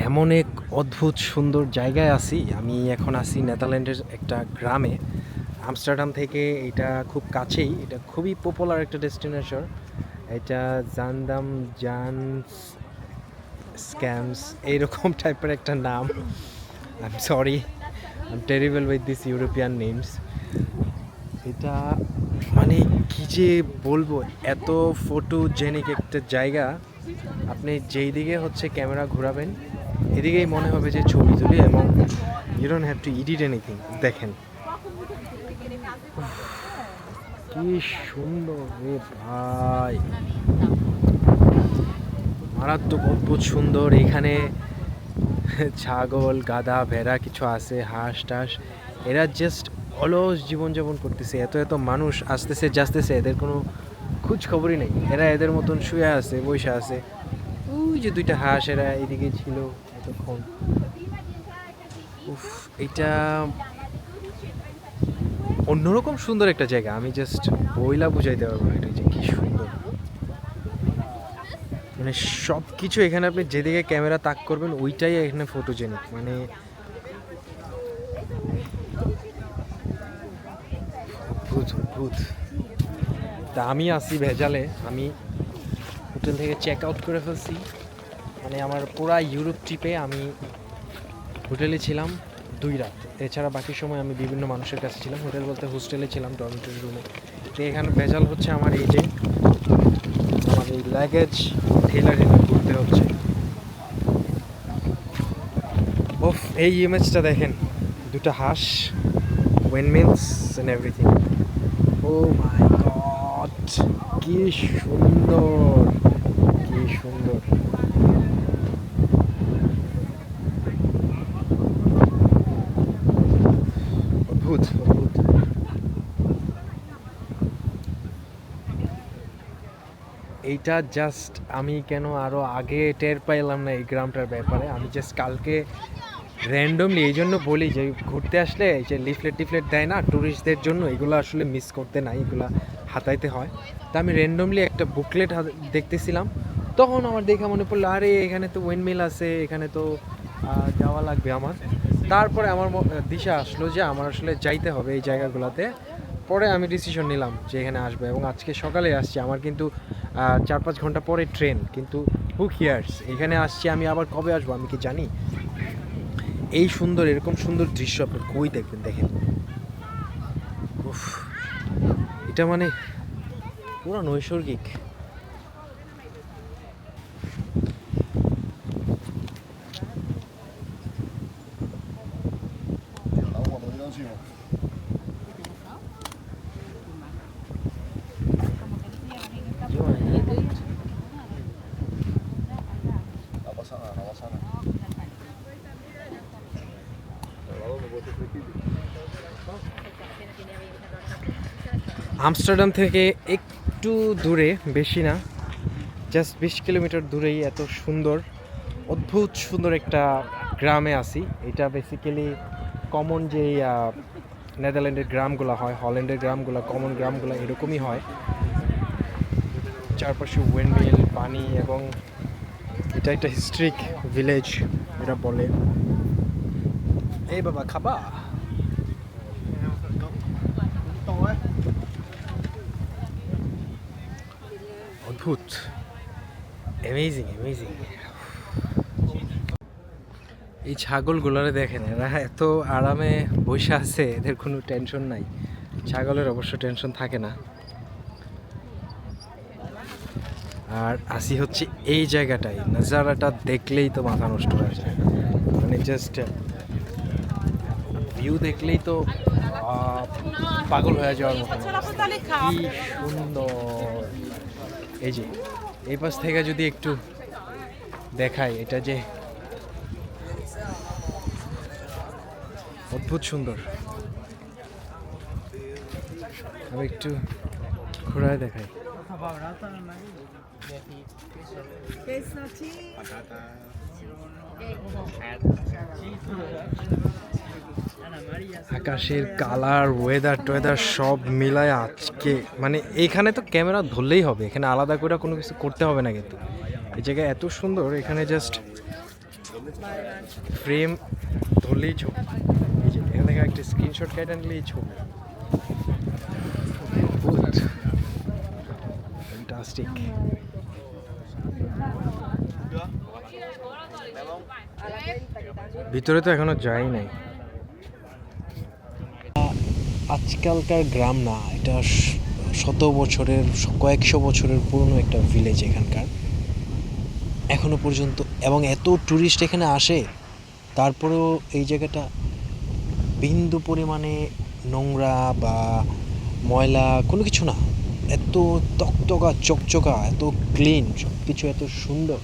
এমন এক অদ্ভুত সুন্দর জায়গায় আছি। আমি এখন আছি নেদারল্যান্ডের একটা গ্রামে। আমস্টারডাম থেকে এটা খুব কাছেই, এটা খুবই পপুলার একটা ডেস্টিনেশন। এটা জানদাম জান স্ক্যামস এইরকম টাইপের একটা নাম। I am sorry, I am terrible with this European names. এটা মানে কি যে বলবো, এত ফটোজেনিক একটা জায়গা। আপনি যেই দিকে হচ্ছে ক্যামেরা ঘোরাবেন এদিকেই মনে হবে যে ছবি তুলি, এবং you don't have to edit anything. দেখেন কি সুন্দর রে ভাই, মারাত্মক অদ্ভুত সুন্দর। এখানে ছাগল গাধা ভেড়া কিছু আছে, হাঁস টাস, এরা জাস্ট অলস জীবনযাপন করতেছে। এত এত মানুষ আসতেছে যাচ্ছে, এদের কোনো খোঁজ খবরই নেই। এরা এদের মতন শুয়ে আছে, বসে আছে। ওই যে দুইটা হাঁস, এরা এদিকে ছিল এতক্ষণ। উফ, এটা অন্যরকম সুন্দর একটা জায়গা। আমি জাস্ট বইলা বুঝাইতে পারবো না এটা যে কি সুন্দর। মানে সব কিছু এখানে, আপনি যেদিকে ক্যামেরা তাক করবেন ওইটাই এখানে ফটোজেনিক। মানে অদ্ভুত অদ্ভুত। তা আমি আসি ভেজালে, আমি হোটেল থেকে চেক আউট করে ফেলছি। মানে আমার পুরা ইউরোপ ট্রিপে আমি হোটেলে ছিলাম 2 রাত। এছাড়া বাকি সময় আমি বিভিন্ন মানুষের কাছে ছিলাম। হোটেল বলতে হোস্টেলে ছিলাম, ডরমিটরি রুমে। তো এখানে ভেজাল হচ্ছে আমার এই যে আমার এই লাগেজ ঠেলা ঠেলা করতে হচ্ছে। ওফ, এই ইমেজটা দেখেন, দুটো হাঁস, windmills and everything. Oh my God, কি সুন্দর, কি সুন্দর। অদ্ভুত অদ্ভুত। এইটা জাস্ট আমি কেন আরও আগে টের পাইলাম না এই গ্রামটার ব্যাপারে। আমি জাস্ট কালকে র্যান্ডমলি, এই জন্য বলি যে ঘুরতে আসলে এই যে লিফলেট টিফলেট দেয় না ট্যুরিস্টদের জন্য, এগুলো আসলে মিস করতে নাই, এগুলো হাতাইতে হয়। তা আমি র্যান্ডমলি একটা বুকলেট দেখতেছিলাম, তখন আমার দেখে মনে পড়লো আরে এখানে তো উইন্ডমিল আছে, এখানে তো যাওয়া লাগবে আমার। তারপরে আমার দিশা আসলো যে আমার আসলে যাইতে হবে এই জায়গাগুলোতে। পরে আমি ডিসিশন নিলাম যে এখানে আসবো, এবং আজকে সকালে আসছি। আমার কিন্তু 4-5 ঘন্টা পরে ট্রেন, কিন্তু হু কেয়ার্স, এখানে আসছি। আমি আবার কবে আসবো আমি কি জানি? এই সুন্দর, এরকম সুন্দর দৃশ্য আপনি কই দেখবেন? দেখেন, উফ, এটা মানে পুরো নৈসর্গিক। আমস্টারডাম থেকে একটু দূরে, বেশি না, জাস্ট 20 কিলোমিটার দূরেই এত সুন্দর অদ্ভুত সুন্দর একটা গ্রামে আছি। এটা বেসিক্যালি কমন যে নেদারল্যান্ডের গ্রামগুলো হয়, হল্যান্ডের গ্রামগুলো, কমন গ্রামগুলো এরকমই হয়। চারপাশে উইন্ডমিল, পানি, এবং এটা একটা হিস্ট্রিক ভিলেজ এটা বলে। এই বাবা খাবা, অদ্ভুত, অ্যামেজিং অ্যামেজিং। এই ছাগলগুলোরে দেখেন, এরা এত আরামে বসে আছে, এদের কোনো টেনশন নাই। ছাগলের অবশ্য টেনশন থাকে না। আর আসি হচ্ছে এই জায়গাটায়, নাজারাটা দেখলেই তো মাথা নষ্ট হয়ে যায়। মানে জাস্ট ভিউ দেখলেই তো পাগল হয়ে যাওয়ার মতো। কি সুন্দর। এই যে এই পাশ থেকে যদি একটু দেখাই, এটা যে অদ্ভুত সুন্দর। আমি একটু ঘোরায় দেখাই। আকাশের কালার, ওয়েদার টোয়েদার সব মিলায় আজকে মানে এইখানে তো ক্যামেরা ধরলেই হবে, এখানে আলাদা করে কোনো কিছু করতে হবে না। কিন্তু এই জায়গায় এত সুন্দর, এখানে জাস্ট ফ্রেম ধরলেই ছবি, এই যে এখান থেকে একটা স্ক্রিনশট কেটে নিলেই ছবি। ফ্যান্টাস্টিক। ভিতরে তো এখনো যাই নাই। আজকালকার গ্রাম না, এটা শত বছরের কয়েকশো বছরের পুরনো একটা ভিলেজ এখানকার এখনো পর্যন্ত, এবং এত ট্যুরিস্ট এখানে আসে তারপরেও এই জায়গাটা বিন্দু পরিমাণে নোংরা বা ময়লা কোনো কিছু না, এত তকতকা চকচকা, এত ক্লিন, সব কিছু এত সুন্দর,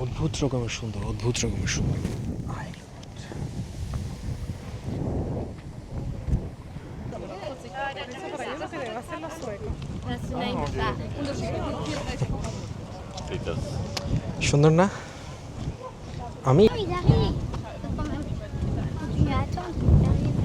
অদ্ভুত রকমের সুন্দর, অদ্ভুত রকমের সুন্দর। সুন্দর না? আমি Il arrive. Tu attends, il arrive.